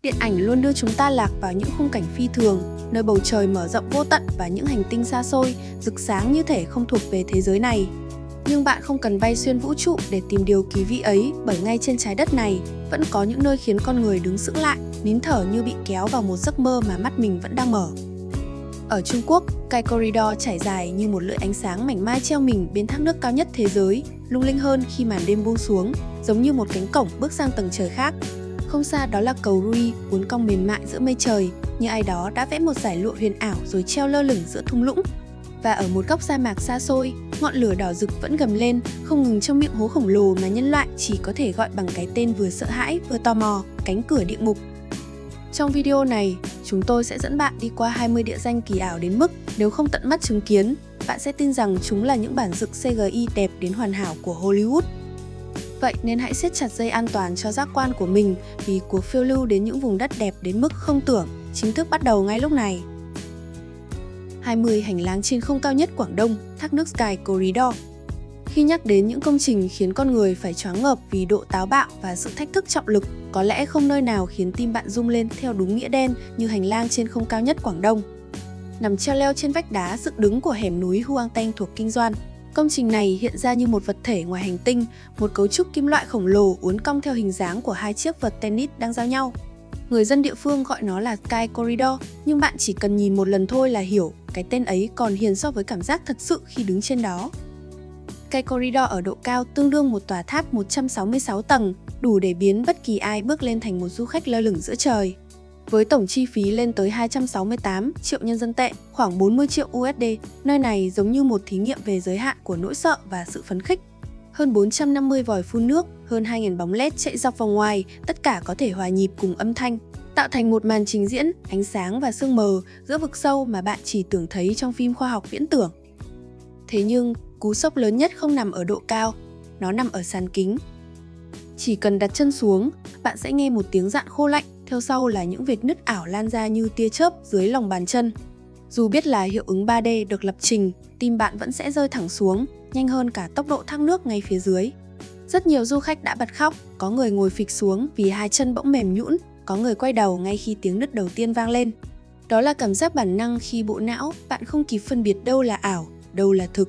Điện ảnh luôn đưa chúng ta lạc vào những khung cảnh phi thường, nơi bầu trời mở rộng vô tận và những hành tinh xa xôi, rực sáng như thể không thuộc về thế giới này. Nhưng bạn không cần bay xuyên vũ trụ để tìm điều kỳ vĩ ấy, bởi ngay trên trái đất này vẫn có những nơi khiến con người đứng sững lại, nín thở như bị kéo vào một giấc mơ mà mắt mình vẫn đang mở. Ở Trung Quốc, Sky Corridor trải dài như một lưỡi ánh sáng mảnh mai treo mình bên thác nước cao nhất thế giới, lung linh hơn khi màn đêm buông xuống, giống như một cánh cổng bước sang tầng trời khác. Không xa đó là cầu Rui, uốn cong mềm mại giữa mây trời, như ai đó đã vẽ một dải lụa huyền ảo rồi treo lơ lửng giữa thung lũng. Và ở một góc sa mạc xa xôi, ngọn lửa đỏ rực vẫn gầm lên, không ngừng trong miệng hố khổng lồ mà nhân loại chỉ có thể gọi bằng cái tên vừa sợ hãi vừa tò mò, cánh cửa địa ngục. Trong video này, chúng tôi sẽ dẫn bạn đi qua 20 địa danh kỳ ảo đến mức nếu không tận mắt chứng kiến, bạn sẽ tin rằng chúng là những bản dựng CGI đẹp đến hoàn hảo của Hollywood. Vậy nên hãy siết chặt dây an toàn cho giác quan của mình vì cuộc phiêu lưu đến những vùng đất đẹp đến mức không tưởng chính thức bắt đầu ngay lúc này. 20 hành lang trên không cao nhất Quảng Đông, thác nước Sky Corridor. Khi nhắc đến những công trình khiến con người phải choáng ngợp vì độ táo bạo và sự thách thức trọng lực, có lẽ không nơi nào khiến tim bạn rung lên theo đúng nghĩa đen như hành lang trên không cao nhất Quảng Đông. Nằm treo leo trên vách đá dựng đứng của hẻm núi Huang Teng thuộc Kinh Doan, công trình này hiện ra như một vật thể ngoài hành tinh, một cấu trúc kim loại khổng lồ uốn cong theo hình dáng của hai chiếc vợt tennis đang giao nhau. Người dân địa phương gọi nó là Sky Corridor, nhưng bạn chỉ cần nhìn một lần thôi là hiểu cái tên ấy còn hiền so với cảm giác thật sự khi đứng trên đó. Sky Corridor ở độ cao tương đương một tòa tháp 166 tầng, đủ để biến bất kỳ ai bước lên thành một du khách lơ lửng giữa trời. Với tổng chi phí lên tới 268 triệu nhân dân tệ, khoảng 40 triệu USD, nơi này giống như một thí nghiệm về giới hạn của nỗi sợ và sự phấn khích. Hơn 450 vòi phun nước, hơn 2.000 bóng LED chạy dọc vòng ngoài, tất cả có thể hòa nhịp cùng âm thanh, tạo thành một màn trình diễn, ánh sáng và sương mờ giữa vực sâu mà bạn chỉ tưởng thấy trong phim khoa học viễn tưởng. Thế nhưng, cú sốc lớn nhất không nằm ở độ cao, nó nằm ở sàn kính. Chỉ cần đặt chân xuống, bạn sẽ nghe một tiếng rạn khô lạnh, theo sau là những vệt nứt ảo lan ra như tia chớp dưới lòng bàn chân. Dù biết là hiệu ứng 3D được lập trình, tim bạn vẫn sẽ rơi thẳng xuống, nhanh hơn cả tốc độ thác nước ngay phía dưới. Rất nhiều du khách đã bật khóc, có người ngồi phịch xuống vì hai chân bỗng mềm nhũn, có người quay đầu ngay khi tiếng nứt đầu tiên vang lên. Đó là cảm giác bản năng khi bộ não bạn không kịp phân biệt đâu là ảo, đâu là thực.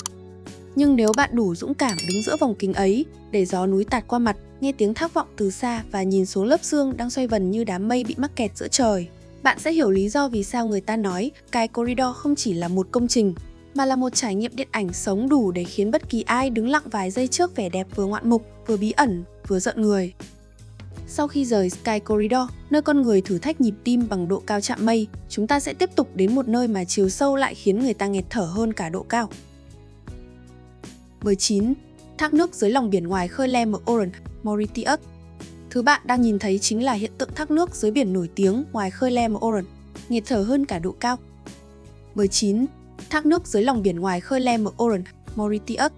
Nhưng nếu bạn đủ dũng cảm đứng giữa vòng kính ấy, để gió núi tạt qua mặt, nghe tiếng thác vọng từ xa và nhìn xuống lớp sương đang xoay vần như đám mây bị mắc kẹt giữa trời, bạn sẽ hiểu lý do vì sao người ta nói Sky Corridor không chỉ là một công trình, mà là một trải nghiệm điện ảnh sống đủ để khiến bất kỳ ai đứng lặng vài giây trước vẻ đẹp vừa ngoạn mục, vừa bí ẩn, vừa rợn người. Sau khi rời Sky Corridor, nơi con người thử thách nhịp tim bằng độ cao chạm mây, chúng ta sẽ tiếp tục đến một nơi mà chiều sâu lại khiến người ta nghẹt thở hơn cả độ cao. 19. Thác nước dưới lòng biển ngoài khơi Le Morne, Mauritius. Thứ bạn đang nhìn thấy chính là hiện tượng thác nước dưới biển nổi tiếng ngoài khơi Le Morne, nghẹt thở hơn cả độ cao. 19. Thác nước dưới lòng biển ngoài khơi Le Morne, Mauritius.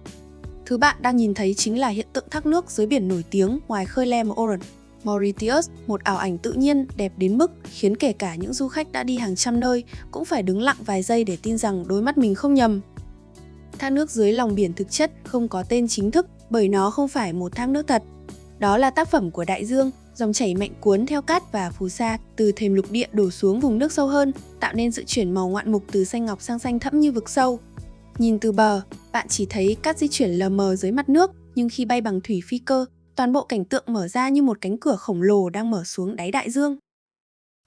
Thứ bạn đang nhìn thấy chính là hiện tượng thác nước dưới biển nổi tiếng ngoài khơi Le Morne, Mauritius, một ảo ảnh tự nhiên đẹp đến mức khiến kể cả những du khách đã đi hàng trăm nơi cũng phải đứng lặng vài giây để tin rằng đôi mắt mình không nhầm. Thác nước dưới lòng biển thực chất không có tên chính thức bởi nó không phải một thác nước thật. Đó là tác phẩm của đại dương, dòng chảy mạnh cuốn theo cát và phù sa từ thềm lục địa đổ xuống vùng nước sâu hơn, tạo nên sự chuyển màu ngoạn mục từ xanh ngọc sang xanh thẫm như vực sâu. Nhìn từ bờ, bạn chỉ thấy cát di chuyển lờ mờ dưới mặt nước, nhưng khi bay bằng thủy phi cơ, toàn bộ cảnh tượng mở ra như một cánh cửa khổng lồ đang mở xuống đáy đại dương.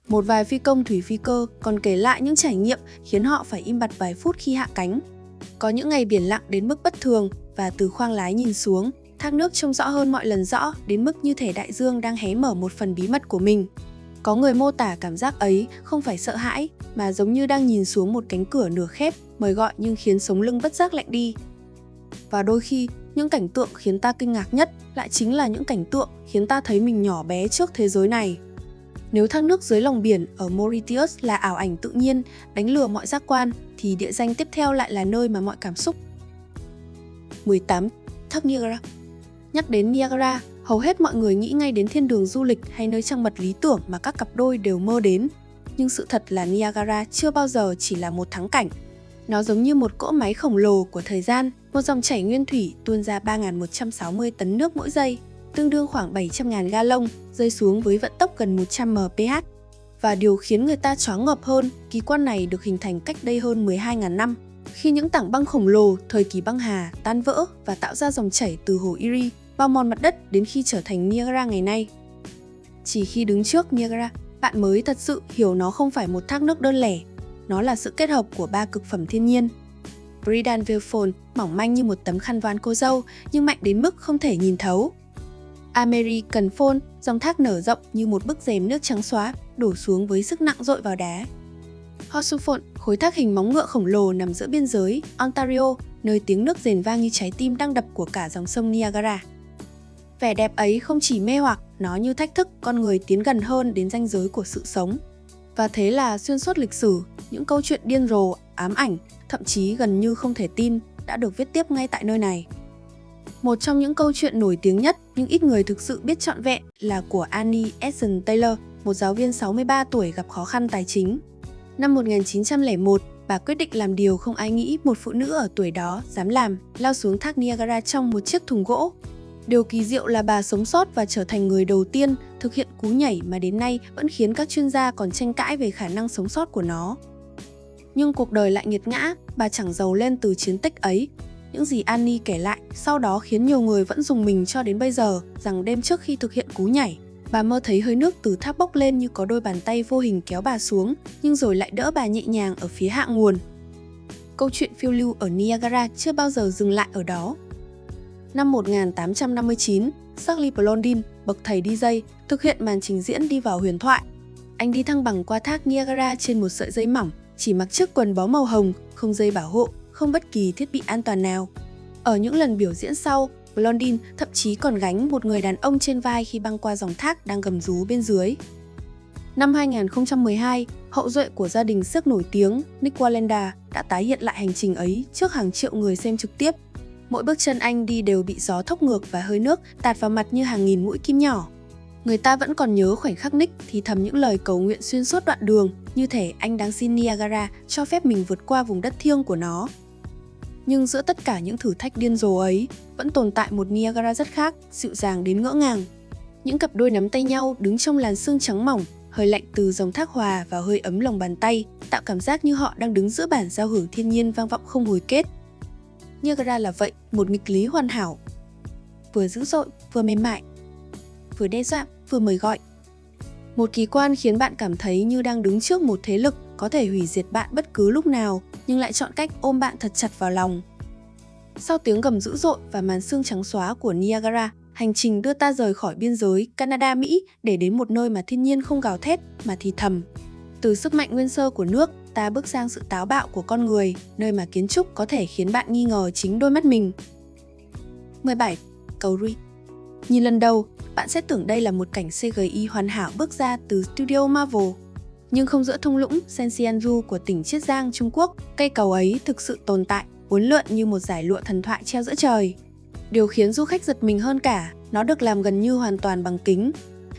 Một vài phi công thủy phi cơ còn kể lại những trải nghiệm khiến họ phải im bặt vài phút khi hạ cánh. Có những ngày biển lặng đến mức bất thường và từ khoang lái nhìn xuống, thác nước trông rõ hơn mọi lần rõ đến mức như thể đại dương đang hé mở một phần bí mật của mình. Có người mô tả cảm giác ấy không phải sợ hãi mà giống như đang nhìn xuống một cánh cửa nửa khép, mời gọi nhưng khiến sống lưng bất giác lạnh đi. Và đôi khi, những cảnh tượng khiến ta kinh ngạc nhất lại chính là những cảnh tượng khiến ta thấy mình nhỏ bé trước thế giới này. Nếu thác nước dưới lòng biển ở Mauritius là ảo ảnh tự nhiên, đánh lừa mọi giác quan, thì địa danh tiếp theo lại là nơi mà mọi cảm xúc. 18. Thác Niagara. Nhắc đến Niagara, hầu hết mọi người nghĩ ngay đến thiên đường du lịch hay nơi trăng mật lý tưởng mà các cặp đôi đều mơ đến. Nhưng sự thật là Niagara chưa bao giờ chỉ là một thắng cảnh. Nó giống như một cỗ máy khổng lồ của thời gian, một dòng chảy nguyên thủy tuôn ra 3.160 tấn nước mỗi giây, tương đương khoảng 700.000 ga lông, rơi xuống với vận tốc gần 100 mph. Và điều khiến người ta choáng ngợp hơn, kỳ quan này được hình thành cách đây hơn 12.000 năm, khi những tảng băng khổng lồ thời kỳ băng hà tan vỡ và tạo ra dòng chảy từ hồ Erie bao mòn mặt đất đến khi trở thành Niagara ngày nay. Chỉ khi đứng trước Niagara, bạn mới thật sự hiểu nó không phải một thác nước đơn lẻ. Nó là sự kết hợp của 3 cực phẩm thiên nhiên. Bridal Fall mỏng manh như một tấm khăn voan cô dâu nhưng mạnh đến mức không thể nhìn thấu. American Fall, dòng thác nở rộng như một bức rèm nước trắng xóa đổ xuống với sức nặng dội vào đá. Horseshoe Fall, khối thác hình móng ngựa khổng lồ nằm giữa biên giới Ontario, nơi tiếng nước rền vang như trái tim đang đập của cả dòng sông Niagara. Vẻ đẹp ấy không chỉ mê hoặc, nó như thách thức con người tiến gần hơn đến ranh giới của sự sống. Và thế là xuyên suốt lịch sử, những câu chuyện điên rồ, ám ảnh, thậm chí gần như không thể tin đã được viết tiếp ngay tại nơi này. Một trong những câu chuyện nổi tiếng nhất nhưng ít người thực sự biết trọn vẹn là của Annie Essen Taylor, một giáo viên 63 tuổi gặp khó khăn tài chính. Năm 1901, bà quyết định làm điều không ai nghĩ một phụ nữ ở tuổi đó dám làm, lao xuống thác Niagara trong một chiếc thùng gỗ. Điều kỳ diệu là bà sống sót và trở thành người đầu tiên thực hiện cú nhảy mà đến nay vẫn khiến các chuyên gia còn tranh cãi về khả năng sống sót của nó. Nhưng cuộc đời lại nghiệt ngã, bà chẳng giàu lên từ chiến tích ấy. Những gì Annie kể lại sau đó khiến nhiều người vẫn rùng mình cho đến bây giờ, rằng đêm trước khi thực hiện cú nhảy, bà mơ thấy hơi nước từ thác bốc lên như có đôi bàn tay vô hình kéo bà xuống, nhưng rồi lại đỡ bà nhẹ nhàng ở phía hạ nguồn. Câu chuyện phiêu lưu ở Niagara chưa bao giờ dừng lại ở đó. Năm 1859, Charlie Blondin, bậc thầy DJ, thực hiện màn trình diễn đi vào huyền thoại. Anh đi thăng bằng qua thác Niagara trên một sợi dây mỏng, chỉ mặc chiếc quần bó màu hồng, không dây bảo hộ, không bất kỳ thiết bị an toàn nào. Ở những lần biểu diễn sau, Blondin thậm chí còn gánh một người đàn ông trên vai khi băng qua dòng thác đang gầm rú bên dưới. Năm 2012, hậu duệ của gia đình xiếc nổi tiếng Nick Wallenda đã tái hiện lại hành trình ấy trước hàng triệu người xem trực tiếp. Mỗi bước chân anh đi đều bị gió thốc ngược và hơi nước tạt vào mặt như hàng nghìn mũi kim nhỏ. Người ta vẫn còn nhớ khoảnh khắc Nick thì thầm những lời cầu nguyện xuyên suốt đoạn đường, như thể anh đang xin Niagara cho phép mình vượt qua vùng đất thiêng của nó. Nhưng giữa tất cả những thử thách điên rồ ấy, vẫn tồn tại một Niagara rất khác, dịu dàng đến ngỡ ngàng. Những cặp đôi nắm tay nhau đứng trong làn sương trắng mỏng, hơi lạnh từ dòng thác hòa vào hơi ấm lòng bàn tay, tạo cảm giác như họ đang đứng giữa bản giao hưởng thiên nhiên vang vọng không hồi kết. Niagara là vậy, một nghịch lý hoàn hảo. Vừa dữ dội, vừa mềm mại. Vừa đe dọa, vừa mời gọi. Một kỳ quan khiến bạn cảm thấy như đang đứng trước một thế lực có thể hủy diệt bạn bất cứ lúc nào, nhưng lại chọn cách ôm bạn thật chặt vào lòng. Sau tiếng gầm dữ dội và màn sương trắng xóa của Niagara, hành trình đưa ta rời khỏi biên giới Canada-Mỹ để đến một nơi mà thiên nhiên không gào thét mà thì thầm. Từ sức mạnh nguyên sơ của nước, ta bước sang sự táo bạo của con người, nơi mà kiến trúc có thể khiến bạn nghi ngờ chính đôi mắt mình. 17. Cầu Rie. Nhìn lần đầu, bạn sẽ tưởng đây là một cảnh CGI hoàn hảo bước ra từ studio Marvel. Nhưng không giữa thung lũng Senxianju của tỉnh Chiết Giang, Trung Quốc, cây cầu ấy thực sự tồn tại, uốn lượn như một dải lụa thần thoại treo giữa trời. Điều khiến du khách giật mình hơn cả, nó được làm gần như hoàn toàn bằng kính.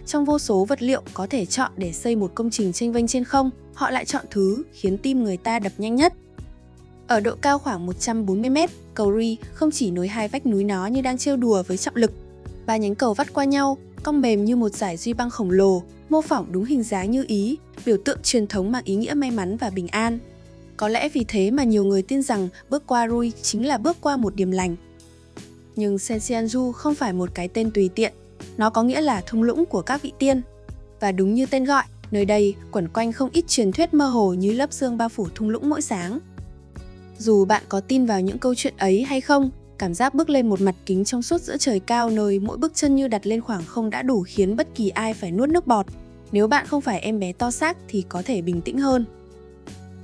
Trong vô số vật liệu có thể chọn để xây một công trình chênh vênh trên không, họ lại chọn thứ khiến tim người ta đập nhanh nhất. Ở độ cao khoảng 140 m, cầu Rie không chỉ nối hai vách núi nó như đang trêu đùa với trọng lực. Ba nhánh cầu vắt qua nhau, cong mềm như một dải duy băng khổng lồ, mô phỏng đúng hình dáng như ý, biểu tượng truyền thống mang ý nghĩa may mắn và bình an. Có lẽ vì thế mà nhiều người tin rằng bước qua Rie chính là bước qua một điềm lành. Nhưng Senxianju không phải một cái tên tùy tiện, nó có nghĩa là thung lũng của các vị tiên. Và đúng như tên gọi, nơi đây quẩn quanh không ít truyền thuyết mơ hồ như lớp sương bao phủ thung lũng mỗi sáng. Dù bạn có tin vào những câu chuyện ấy hay không, cảm giác bước lên một mặt kính trong suốt giữa trời cao nơi mỗi bước chân như đặt lên khoảng không đã đủ khiến bất kỳ ai phải nuốt nước bọt. Nếu bạn không phải em bé to xác thì có thể bình tĩnh hơn.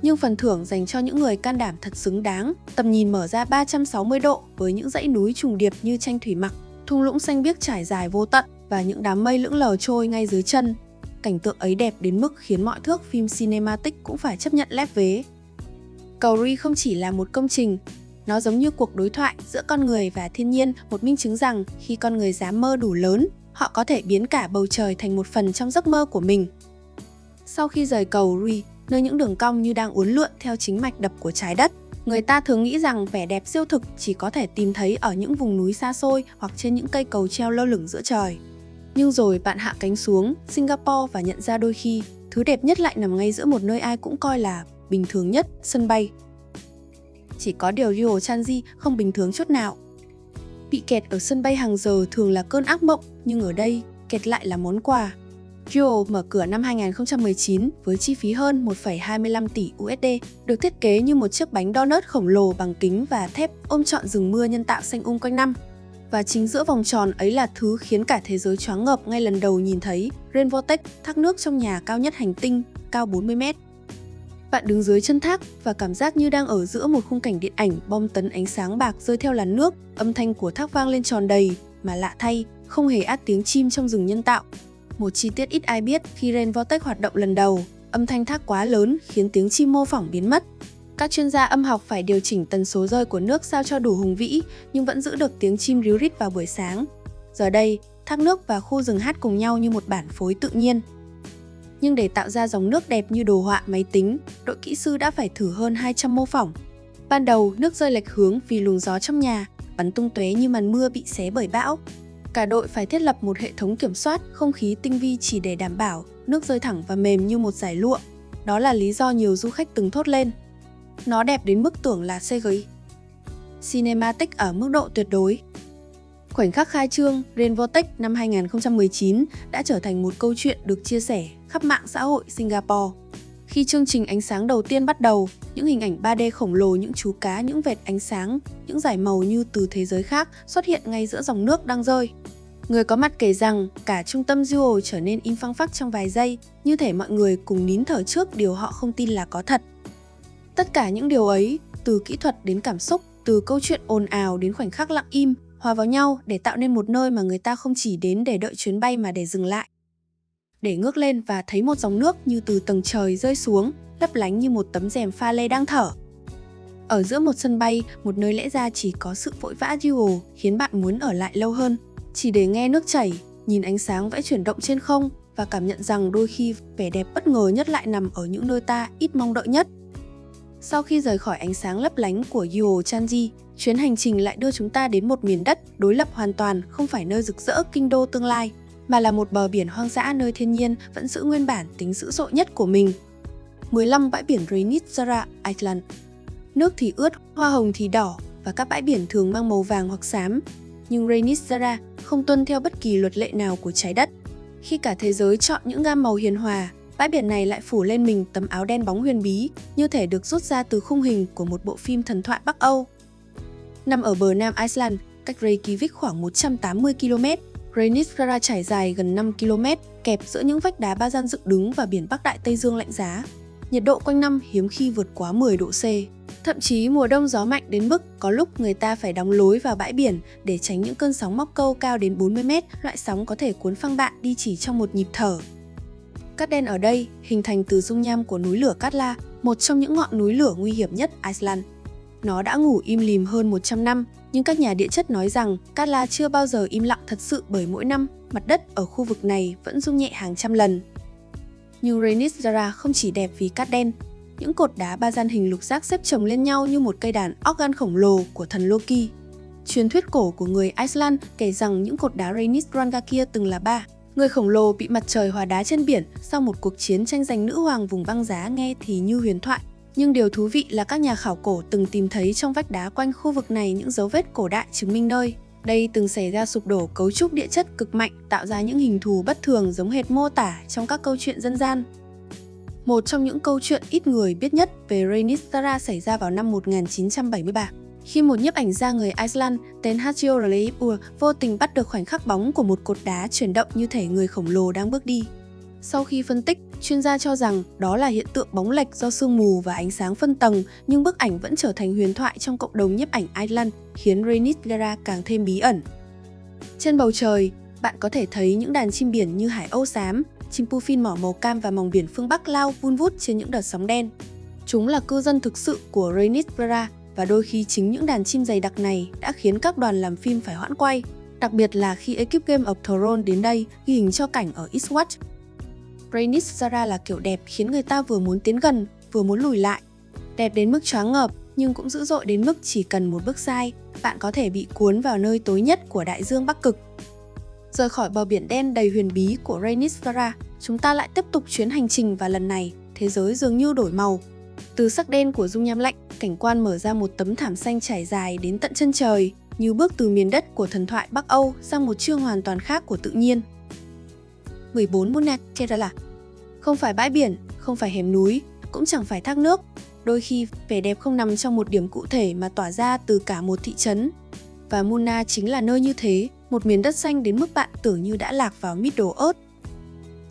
Nhưng phần thưởng dành cho những người can đảm thật xứng đáng, tầm nhìn mở ra 360 độ với những dãy núi trùng điệp như tranh thủy mặc, thung lũng xanh biếc trải dài vô tận và những đám mây lững lờ trôi ngay dưới chân. Cảnh tượng ấy đẹp đến mức khiến mọi thước phim cinematic cũng phải chấp nhận lép vế. Cầu Rie không chỉ là một công trình, nó giống như cuộc đối thoại giữa con người và thiên nhiên, một minh chứng rằng khi con người dám mơ đủ lớn, họ có thể biến cả bầu trời thành một phần trong giấc mơ của mình. Sau khi rời cầu Rie, nơi những đường cong như đang uốn lượn theo chính mạch đập của trái đất, người ta thường nghĩ rằng vẻ đẹp siêu thực chỉ có thể tìm thấy ở những vùng núi xa xôi hoặc trên những cây cầu treo lơ lửng giữa trời. Nhưng rồi bạn hạ cánh xuống Singapore và nhận ra đôi khi thứ đẹp nhất lại nằm ngay giữa một nơi ai cũng coi là bình thường nhất, sân bay. Chỉ có điều Ryo Chanji không bình thường chút nào. Bị kẹt ở sân bay hàng giờ thường là cơn ác mộng, nhưng ở đây, kẹt lại là món quà. Ryo mở cửa năm 2019 với chi phí hơn 1,25 tỷ USD, được thiết kế như một chiếc bánh donut khổng lồ bằng kính và thép ôm trọn rừng mưa nhân tạo xanh quanh năm. Và chính giữa vòng tròn ấy là thứ khiến cả thế giới choáng ngợp ngay lần đầu nhìn thấy Rain Vortex, thác nước trong nhà cao nhất hành tinh, cao 40 mét. Bạn đứng dưới chân thác và cảm giác như đang ở giữa một khung cảnh điện ảnh bom tấn ánh sáng bạc rơi theo làn nước, âm thanh của thác vang lên tròn đầy, mà lạ thay, không hề át tiếng chim trong rừng nhân tạo. Một chi tiết ít ai biết, khi Rain Vortex hoạt động lần đầu, âm thanh thác quá lớn khiến tiếng chim mô phỏng biến mất. Các chuyên gia âm học phải điều chỉnh tần số rơi của nước sao cho đủ hùng vĩ, nhưng vẫn giữ được tiếng chim ríu rít vào buổi sáng. Giờ đây, thác nước và khu rừng hát cùng nhau như một bản phối tự nhiên. Nhưng để tạo ra dòng nước đẹp như đồ họa máy tính, đội kỹ sư đã phải thử hơn 200 mô phỏng. Ban đầu, nước rơi lệch hướng vì luồng gió trong nhà, bắn tung tóe như màn mưa bị xé bởi bão. Cả đội phải thiết lập một hệ thống kiểm soát không khí tinh vi chỉ để đảm bảo nước rơi thẳng và mềm như một dải lụa. Đó là lý do nhiều du khách từng thốt lên: nó đẹp đến mức tưởng là CGI. Cinematic ở mức độ tuyệt đối. Khoảnh khắc khai trương Rain Vortex năm 2019 đã trở thành một câu chuyện được chia sẻ khắp mạng xã hội Singapore. Khi chương trình ánh sáng đầu tiên bắt đầu, những hình ảnh 3D khổng lồ, những chú cá, những vệt ánh sáng, những dải màu như từ thế giới khác xuất hiện ngay giữa dòng nước đang rơi. Người có mặt kể rằng cả trung tâm Duo trở nên im phăng phắc trong vài giây, như thể mọi người cùng nín thở trước điều họ không tin là có thật. Tất cả những điều ấy, từ kỹ thuật đến cảm xúc, từ câu chuyện ồn ào đến khoảnh khắc lặng im, hòa vào nhau để tạo nên một nơi mà người ta không chỉ đến để đợi chuyến bay mà để dừng lại. Để ngước lên và thấy một dòng nước như từ tầng trời rơi xuống, lấp lánh như một tấm rèm pha lê đang thở. Ở giữa một sân bay, một nơi lẽ ra chỉ có sự vội vã duo khiến bạn muốn ở lại lâu hơn, chỉ để nghe nước chảy, nhìn ánh sáng vẽ chuyển động trên không và cảm nhận rằng đôi khi vẻ đẹp bất ngờ nhất lại nằm ở những nơi ta ít mong đợi nhất. Sau khi rời khỏi ánh sáng lấp lánh của Ryo Chanji, chuyến hành trình lại đưa chúng ta đến một miền đất đối lập hoàn toàn, không phải nơi rực rỡ kinh đô tương lai, mà là một bờ biển hoang dã nơi thiên nhiên vẫn giữ nguyên bản tính dữ dội nhất của mình. 15 bãi biển Reynisdara Island. Nước thì ướt, hoa hồng thì đỏ và các bãi biển thường mang màu vàng hoặc xám. Nhưng Reynisdara không tuân theo bất kỳ luật lệ nào của trái đất. Khi cả thế giới chọn những gam màu hiền hòa, bãi biển này lại phủ lên mình tấm áo đen bóng huyền bí, như thể được rút ra từ khung hình của một bộ phim thần thoại Bắc Âu. Nằm ở bờ nam Iceland, cách Reykjavik khoảng 180 km, Reynisdara trải dài gần 5 km, kẹp giữa những vách đá ba gian dựng đứng và biển Bắc Đại Tây Dương lạnh giá. Nhiệt độ quanh năm hiếm khi vượt quá 10 độ C. Thậm chí mùa đông gió mạnh đến mức có lúc người ta phải đóng lối vào bãi biển để tránh những cơn sóng móc câu cao đến 40 m, loại sóng có thể cuốn phăng bạn đi chỉ trong một nhịp thở. Cát đen ở đây hình thành từ dung nham của núi lửa Katla, một trong những ngọn núi lửa nguy hiểm nhất Iceland. Nó đã ngủ im lìm hơn 100 năm, nhưng các nhà địa chất nói rằng Katla chưa bao giờ im lặng thật sự, bởi mỗi năm, mặt đất ở khu vực này vẫn rung nhẹ hàng trăm lần. Nhưng Reynisdara không chỉ đẹp vì cát đen. Những cột đá ba gian hình lục giác xếp chồng lên nhau như một cây đàn organ khổng lồ của thần Loki. Truyền thuyết cổ của người Iceland kể rằng những cột đá Reynisdrangar kia từng là ba người khổng lồ bị mặt trời hòa đá trên biển sau một cuộc chiến tranh giành nữ hoàng vùng băng giá, nghe thì như huyền thoại. Nhưng điều thú vị là các nhà khảo cổ từng tìm thấy trong vách đá quanh khu vực này những dấu vết cổ đại chứng minh nơi đây từng xảy ra sụp đổ cấu trúc địa chất cực mạnh, tạo ra những hình thù bất thường giống hệt mô tả trong các câu chuyện dân gian. Một trong những câu chuyện ít người biết nhất về Reynisdara xảy ra vào năm 1973, khi một nhiếp ảnh gia người Iceland tên Hachio Leifur vô tình bắt được khoảnh khắc bóng của một cột đá chuyển động như thể người khổng lồ đang bước đi. Sau khi phân tích, chuyên gia cho rằng đó là hiện tượng bóng lệch do sương mù và ánh sáng phân tầng, nhưng bức ảnh vẫn trở thành huyền thoại trong cộng đồng nhiếp ảnh Iceland, khiến Reynisdara càng thêm bí ẩn. Trên bầu trời, bạn có thể thấy những đàn chim biển như hải âu xám, chim puffin mỏ màu cam và mòng biển phương Bắc lao vun vút trên những đợt sóng đen. Chúng là cư dân thực sự của Reynisdara, và đôi khi chính những đàn chim dày đặc này đã khiến các đoàn làm phim phải hoãn quay, đặc biệt là khi ekip Game of Thrones đến đây ghi hình cho cảnh ở Eastwatch. Reynisdara là kiểu đẹp khiến người ta vừa muốn tiến gần, vừa muốn lùi lại. Đẹp đến mức choáng ngợp, nhưng cũng dữ dội đến mức chỉ cần một bước sai, bạn có thể bị cuốn vào nơi tối nhất của đại dương Bắc Cực. Rời khỏi bờ biển đen đầy huyền bí của Rhanisfera, chúng ta lại tiếp tục chuyến hành trình và lần này, thế giới dường như đổi màu. Từ sắc đen của dung nham lạnh, cảnh quan mở ra một tấm thảm xanh trải dài đến tận chân trời, như bước từ miền đất của thần thoại Bắc Âu sang một chương hoàn toàn khác của tự nhiên. 14 Munna Kerala. Không phải bãi biển, không phải hẻm núi, cũng chẳng phải thác nước. Đôi khi, vẻ đẹp không nằm trong một điểm cụ thể mà tỏa ra từ cả một thị trấn. Và Munna chính là nơi như thế, một miền đất xanh đến mức bạn tưởng như đã lạc vào Middle Earth.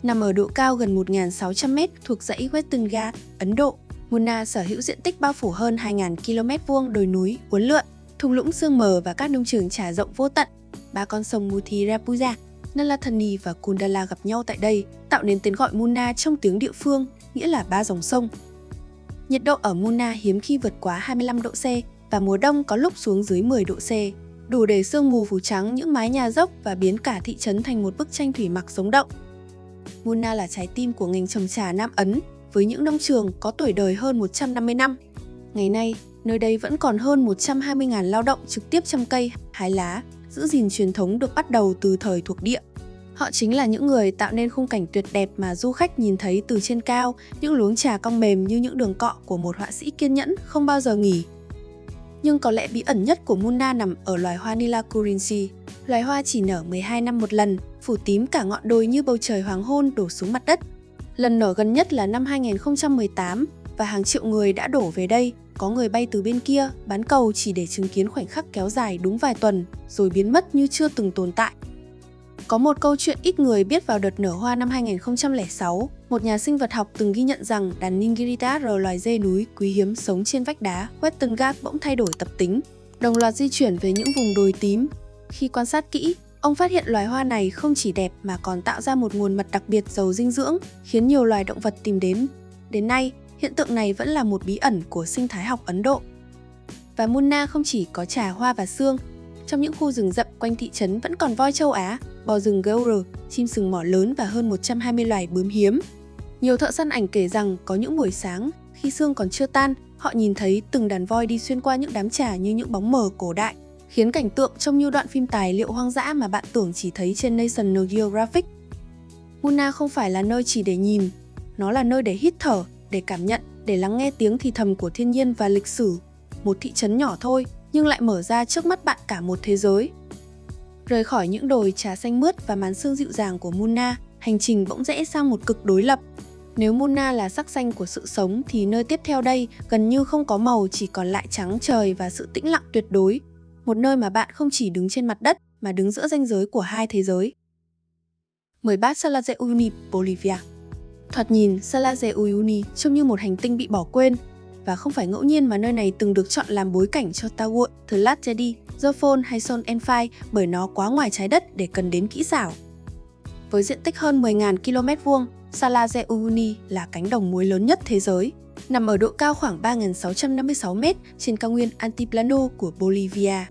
Nằm ở độ cao gần 1.600m thuộc dãy Western Ghats, Ấn Độ, Munna sở hữu diện tích bao phủ hơn 2.000 km² đồi núi, uốn lượn, thung lũng sương mờ và các nông trường trà rộng vô tận. Ba con sông Muthirapuja, Nalathani và Kundala gặp nhau tại đây, tạo nên tên gọi Munna trong tiếng địa phương, nghĩa là ba dòng sông. Nhiệt độ ở Munna hiếm khi vượt quá 25 độ C và mùa đông có lúc xuống dưới 10 độ C, đủ để sương mù phủ trắng những mái nhà dốc và biến cả thị trấn thành một bức tranh thủy mặc sống động. Munna là trái tim của ngành trồng trà Nam Ấn, với những nông trường có tuổi đời hơn 150 năm. Ngày nay, nơi đây vẫn còn hơn 120.000 lao động trực tiếp chăm cây, hái lá, giữ gìn truyền thống được bắt đầu từ thời thuộc địa. Họ chính là những người tạo nên khung cảnh tuyệt đẹp mà du khách nhìn thấy từ trên cao, những luống trà cong mềm như những đường cọ của một họa sĩ kiên nhẫn không bao giờ nghỉ. Nhưng có lẽ bí ẩn nhất của Munna nằm ở loài hoa Nilakurichi. Loài hoa chỉ nở 12 năm một lần, phủ tím cả ngọn đồi như bầu trời hoàng hôn đổ xuống mặt đất. Lần nở gần nhất là năm 2018 và hàng triệu người đã đổ về đây. Có người bay từ bên kia, bán cầu chỉ để chứng kiến khoảnh khắc kéo dài đúng vài tuần, rồi biến mất như chưa từng tồn tại. Có một câu chuyện ít người biết vào đợt nở hoa năm 2006, một nhà sinh vật học từng ghi nhận rằng đàn Ningirita, loài dê núi quý hiếm sống trên vách đá Western Ghats bỗng thay đổi tập tính, đồng loạt di chuyển về những vùng đồi tím. Khi quan sát kỹ, ông phát hiện loài hoa này không chỉ đẹp mà còn tạo ra một nguồn mật đặc biệt giàu dinh dưỡng, khiến nhiều loài động vật tìm đến. Đến nay, hiện tượng này vẫn là một bí ẩn của sinh thái học Ấn Độ. Và Munna không chỉ có trà hoa và xương, trong những khu rừng rậm quanh thị trấn vẫn còn voi châu Á, bò rừng Gaur, chim sừng mỏ lớn và hơn 120 loài bướm hiếm. Nhiều thợ săn ảnh kể rằng có những buổi sáng, khi sương còn chưa tan, họ nhìn thấy từng đàn voi đi xuyên qua những đám trà như những bóng mờ cổ đại, khiến cảnh tượng trông như đoạn phim tài liệu hoang dã mà bạn tưởng chỉ thấy trên National Geographic. Munna không phải là nơi chỉ để nhìn, nó là nơi để hít thở, để cảm nhận, để lắng nghe tiếng thì thầm của thiên nhiên và lịch sử. Một thị trấn nhỏ thôi, nhưng lại mở ra trước mắt bạn cả một thế giới. Rời khỏi những đồi trà xanh mướt và màn sương dịu dàng của Munna, hành trình bỗng rẽ sang một cực đối lập. Nếu Munna là sắc xanh của sự sống thì nơi tiếp theo đây gần như không có màu, chỉ còn lại trắng trời và sự tĩnh lặng tuyệt đối. Một nơi mà bạn không chỉ đứng trên mặt đất mà đứng giữa ranh giới của hai thế giới. 13 Salar de Uyuni, Bolivia. Thoạt nhìn, Salar de Uyuni trông như một hành tinh bị bỏ quên. Và không phải ngẫu nhiên mà nơi này từng được chọn làm bối cảnh cho Tower, The Last Jedi, The Fall hay Son and Fire bởi nó quá ngoài trái đất để cần đến kỹ xảo. Với diện tích hơn 10.000 km², Salar de Uyuni là cánh đồng muối lớn nhất thế giới, nằm ở độ cao khoảng 3.656m trên cao nguyên Altiplano của Bolivia.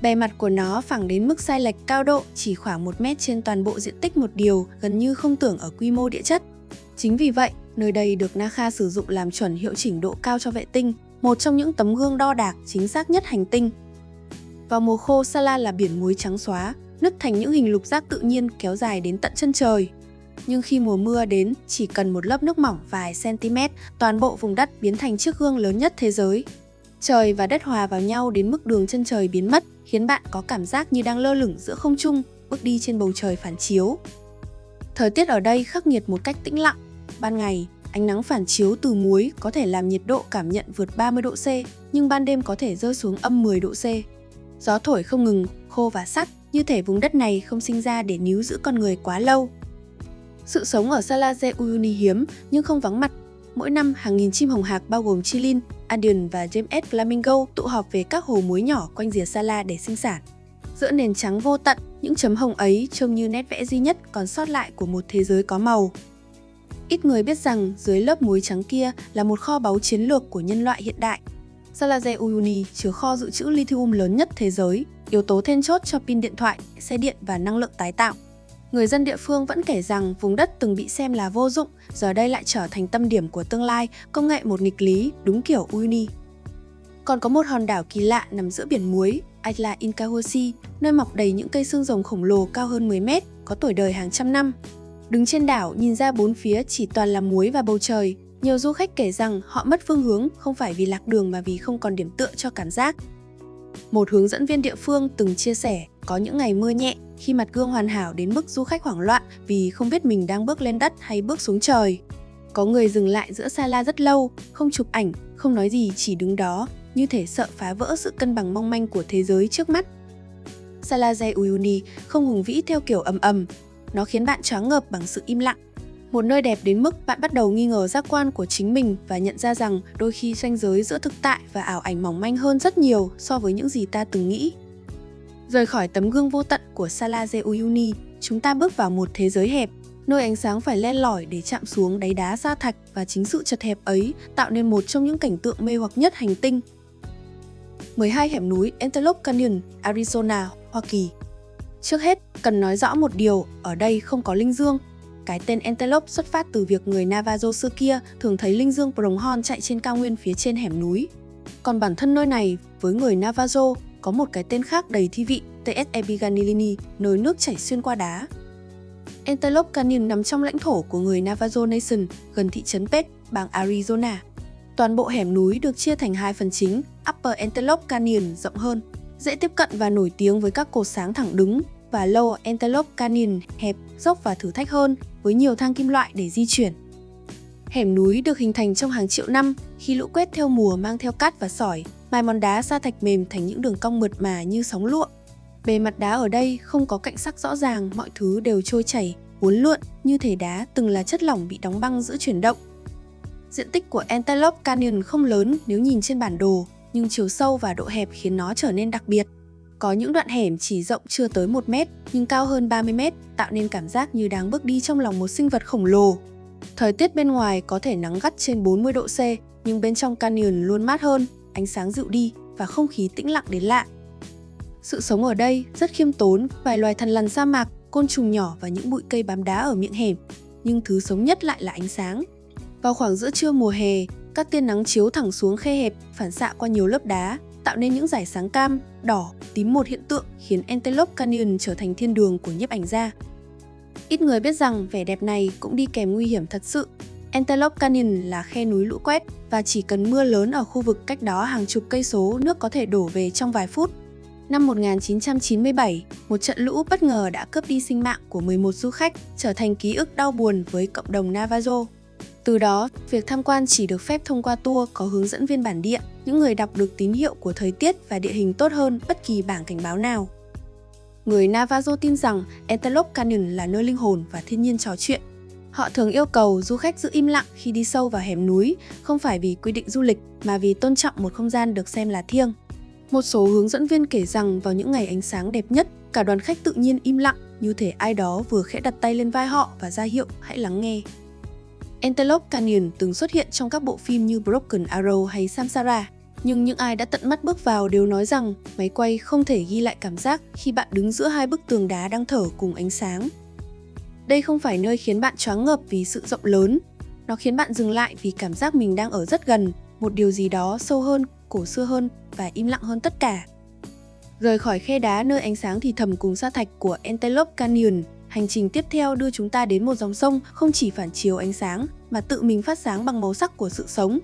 Bề mặt của nó phẳng đến mức sai lệch cao độ chỉ khoảng 1 mét trên toàn bộ diện tích một điều gần như không tưởng ở quy mô địa chất. Chính vì vậy, nơi đây được NASA sử dụng làm chuẩn hiệu chỉnh độ cao cho vệ tinh, một trong những tấm gương đo đạc chính xác nhất hành tinh. Vào mùa khô, Salar là biển muối trắng xóa, nứt thành những hình lục giác tự nhiên kéo dài đến tận chân trời. Nhưng khi mùa mưa đến, chỉ cần một lớp nước mỏng vài cm, toàn bộ vùng đất biến thành chiếc gương lớn nhất thế giới. Trời và đất hòa vào nhau đến mức đường chân trời biến mất, khiến bạn có cảm giác như đang lơ lửng giữa không trung, bước đi trên bầu trời phản chiếu. Thời tiết ở đây khắc nghiệt một cách tĩnh lặng. Ban ngày, ánh nắng phản chiếu từ muối có thể làm nhiệt độ cảm nhận vượt 30 độ C, nhưng ban đêm có thể rơi xuống âm 10 độ C. Gió thổi không ngừng, khô và sắt, như thể vùng đất này không sinh ra để níu giữ con người quá lâu. Sự sống ở Salar de Uyuni hiếm nhưng không vắng mặt. Mỗi năm, hàng nghìn chim hồng hạc bao gồm chilin, Andean và James S. Flamingo tụ họp về các hồ muối nhỏ quanh rìa Salar để sinh sản. Giữa nền trắng vô tận, những chấm hồng ấy trông như nét vẽ duy nhất còn sót lại của một thế giới có màu. Ít người biết rằng dưới lớp muối trắng kia là một kho báu chiến lược của nhân loại hiện đại. Salar de Uyuni chứa kho dự trữ lithium lớn nhất thế giới, yếu tố then chốt cho pin điện thoại, xe điện và năng lượng tái tạo. Người dân địa phương vẫn kể rằng vùng đất từng bị xem là vô dụng, giờ đây lại trở thành tâm điểm của tương lai, công nghệ một nghịch lý, đúng kiểu Uyuni. Còn có một hòn đảo kỳ lạ nằm giữa biển muối, Isla Incahuasi, nơi mọc đầy những cây xương rồng khổng lồ cao hơn 10 mét, có tuổi đời hàng trăm năm. Đứng trên đảo, nhìn ra bốn phía chỉ toàn là muối và bầu trời. Nhiều du khách kể rằng họ mất phương hướng không phải vì lạc đường mà vì không còn điểm tựa cho cảm giác. Một hướng dẫn viên địa phương từng chia sẻ có những ngày mưa nhẹ khi mặt gương hoàn hảo đến mức du khách hoảng loạn vì không biết mình đang bước lên đất hay bước xuống trời. Có người dừng lại giữa Sala rất lâu, không chụp ảnh, không nói gì, chỉ đứng đó, như thể sợ phá vỡ sự cân bằng mong manh của thế giới trước mắt. Salar de Uyuni không hùng vĩ theo kiểu ầm ầm, nó khiến bạn choáng ngợp bằng sự im lặng. Một nơi đẹp đến mức bạn bắt đầu nghi ngờ giác quan của chính mình và nhận ra rằng đôi khi ranh giới giữa thực tại và ảo ảnh mỏng manh hơn rất nhiều so với những gì ta từng nghĩ. Rời khỏi tấm gương vô tận của Salar de Uyuni, chúng ta bước vào một thế giới hẹp, nơi ánh sáng phải len lỏi để chạm xuống đáy đá sa thạch, và chính sự chật hẹp ấy tạo nên một trong những cảnh tượng mê hoặc nhất hành tinh. 12 hẻm núi Antelope Canyon, Arizona, Hoa Kỳ. Trước hết, cần nói rõ một điều, ở đây không có linh dương. Cái tên Antelope xuất phát từ việc người Navajo xưa kia thường thấy linh dương pronghorn chạy trên cao nguyên phía trên hẻm núi. Còn bản thân nơi này, với người Navajo, có một cái tên khác đầy thi vị, TS Ebiganilini, nơi nước chảy xuyên qua đá. Antelope Canyon nằm trong lãnh thổ của người Navajo Nation, gần thị trấn Pete, bang Arizona. Toàn bộ hẻm núi được chia thành hai phần chính, Upper Antelope Canyon rộng hơn, dễ tiếp cận và nổi tiếng với các cột sáng thẳng đứng, và Lower Antelope Canyon hẹp, dốc và thử thách hơn, với nhiều thang kim loại để di chuyển. Hẻm núi được hình thành trong hàng triệu năm khi lũ quét theo mùa mang theo cát và sỏi, mài mòn đá sa thạch mềm thành những đường cong mượt mà như sóng lụa. Bề mặt đá ở đây không có cạnh sắc rõ ràng, mọi thứ đều trôi chảy, uốn lượn như thể đá từng là chất lỏng bị đóng băng giữa chuyển động. Diện tích của Antelope Canyon không lớn nếu nhìn trên bản đồ, nhưng chiều sâu và độ hẹp khiến nó trở nên đặc biệt. Có những đoạn hẻm chỉ rộng chưa tới 1 mét nhưng cao hơn 30 mét, tạo nên cảm giác như đang bước đi trong lòng một sinh vật khổng lồ. Thời tiết bên ngoài có thể nắng gắt trên 40 độ C, nhưng bên trong canyon luôn mát hơn, ánh sáng dịu đi và không khí tĩnh lặng đến lạ. Sự sống ở đây rất khiêm tốn, vài loài thằn lằn sa mạc, côn trùng nhỏ và những bụi cây bám đá ở miệng hẻm, nhưng thứ sống nhất lại là ánh sáng. Vào khoảng giữa trưa mùa hè, các tia nắng chiếu thẳng xuống khe hẹp, phản xạ qua nhiều lớp đá, tạo nên những dải sáng cam, đỏ, tím, một hiện tượng khiến Antelope Canyon trở thành thiên đường của nhiếp ảnh gia. Ít người biết rằng vẻ đẹp này cũng đi kèm nguy hiểm thật sự. Antelope Canyon là khe núi lũ quét và chỉ cần mưa lớn ở khu vực cách đó hàng chục cây số, nước có thể đổ về trong vài phút. Năm 1997, một trận lũ bất ngờ đã cướp đi sinh mạng của 11 du khách, trở thành ký ức đau buồn với cộng đồng Navajo. Từ đó, việc tham quan chỉ được phép thông qua tour có hướng dẫn viên bản địa, những người đọc được tín hiệu của thời tiết và địa hình tốt hơn bất kỳ bảng cảnh báo nào. Người Navajo tin rằng Antelope Canyon là nơi linh hồn và thiên nhiên trò chuyện. Họ thường yêu cầu du khách giữ im lặng khi đi sâu vào hẻm núi, không phải vì quy định du lịch mà vì tôn trọng một không gian được xem là thiêng. Một số hướng dẫn viên kể rằng vào những ngày ánh sáng đẹp nhất, cả đoàn khách tự nhiên im lặng, như thể ai đó vừa khẽ đặt tay lên vai họ và ra hiệu hãy lắng nghe. Antelope Canyon từng xuất hiện trong các bộ phim như Broken Arrow hay Samsara, nhưng những ai đã tận mắt bước vào đều nói rằng máy quay không thể ghi lại cảm giác khi bạn đứng giữa hai bức tường đá đang thở cùng ánh sáng. Đây không phải nơi khiến bạn choáng ngợp vì sự rộng lớn, nó khiến bạn dừng lại vì cảm giác mình đang ở rất gần, một điều gì đó sâu hơn, cổ xưa hơn và im lặng hơn tất cả. Rời khỏi khe đá nơi ánh sáng thì thầm cùng sa thạch của Antelope Canyon, hành trình tiếp theo đưa chúng ta đến một dòng sông không chỉ phản chiếu ánh sáng mà tự mình phát sáng bằng màu sắc của sự sống.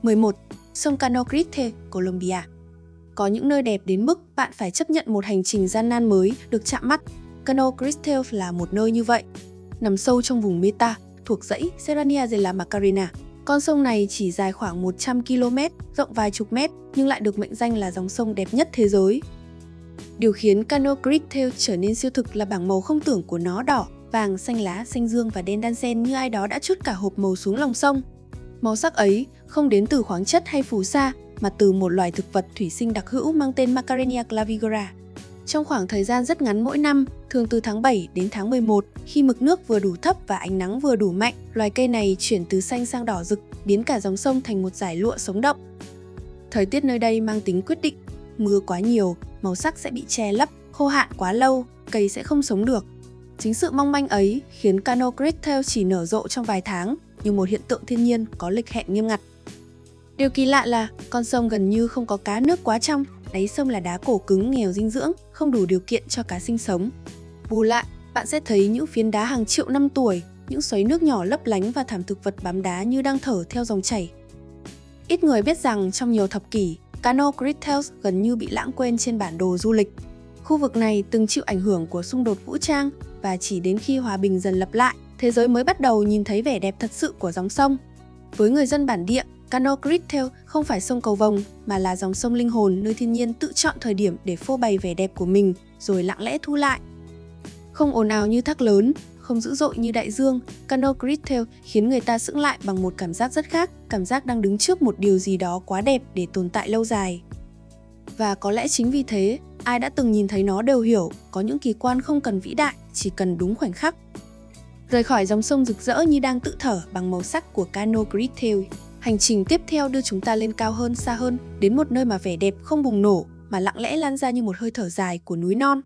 11. Sông Cano Criste, Colombia. Có những nơi đẹp đến mức bạn phải chấp nhận một hành trình gian nan mới được chạm mắt. Cano Criste là một nơi như vậy. Nằm sâu trong vùng Meta, thuộc dãy Serranía de la Macarena. Con sông này chỉ dài khoảng 100 km, rộng vài chục mét, nhưng lại được mệnh danh là dòng sông đẹp nhất thế giới. Điều khiến Cano Criste trở nên siêu thực là bảng màu không tưởng của nó đỏ, vàng, xanh lá, xanh dương và đen đan xen như ai đó đã trút cả hộp màu xuống lòng sông. Màu sắc ấy không đến từ khoáng chất hay phù sa, mà từ một loài thực vật thủy sinh đặc hữu mang tên Macarenia clavigera. Trong khoảng thời gian rất ngắn mỗi năm, thường từ tháng 7 đến tháng 11, khi mực nước vừa đủ thấp và ánh nắng vừa đủ mạnh, loài cây này chuyển từ xanh sang đỏ rực, biến cả dòng sông thành một dải lụa sống động. Thời tiết nơi đây mang tính quyết định. Mưa quá nhiều, màu sắc sẽ bị che lấp, khô hạn quá lâu, cây sẽ không sống được. Chính sự mong manh ấy khiến Cano Criste chỉ nở rộ trong vài tháng, như một hiện tượng thiên nhiên có lịch hẹn nghiêm ngặt. Điều kỳ lạ là con sông gần như không có cá nước quá trong, đáy sông là đá cổ cứng nghèo dinh dưỡng, không đủ điều kiện cho cá sinh sống. Bù lại, bạn sẽ thấy những phiến đá hàng triệu năm tuổi, những xoáy nước nhỏ lấp lánh và thảm thực vật bám đá như đang thở theo dòng chảy. Ít người biết rằng trong nhiều thập kỷ, Cano Creek Trails gần như bị lãng quên trên bản đồ du lịch. Khu vực này từng chịu ảnh hưởng của xung đột vũ trang và chỉ đến khi hòa bình dần lập lại, thế giới mới bắt đầu nhìn thấy vẻ đẹp thật sự của dòng sông. Với người dân bản địa, Cano Creek Trail không phải sông cầu vồng mà là dòng sông linh hồn nơi thiên nhiên tự chọn thời điểm để phô bày vẻ đẹp của mình rồi lặng lẽ thu lại. Không ồn ào như thác lớn, không dữ dội như đại dương, Cano Creek Trail khiến người ta sững lại bằng một cảm giác rất khác, cảm giác đang đứng trước một điều gì đó quá đẹp để tồn tại lâu dài. Và có lẽ chính vì thế, ai đã từng nhìn thấy nó đều hiểu, có những kỳ quan không cần vĩ đại, chỉ cần đúng khoảnh khắc. Rời khỏi dòng sông rực rỡ như đang tự thở bằng màu sắc của Cano Creek Trail, hành trình tiếp theo đưa chúng ta lên cao hơn, xa hơn, đến một nơi mà vẻ đẹp không bùng nổ, mà lặng lẽ lan ra như một hơi thở dài của núi non.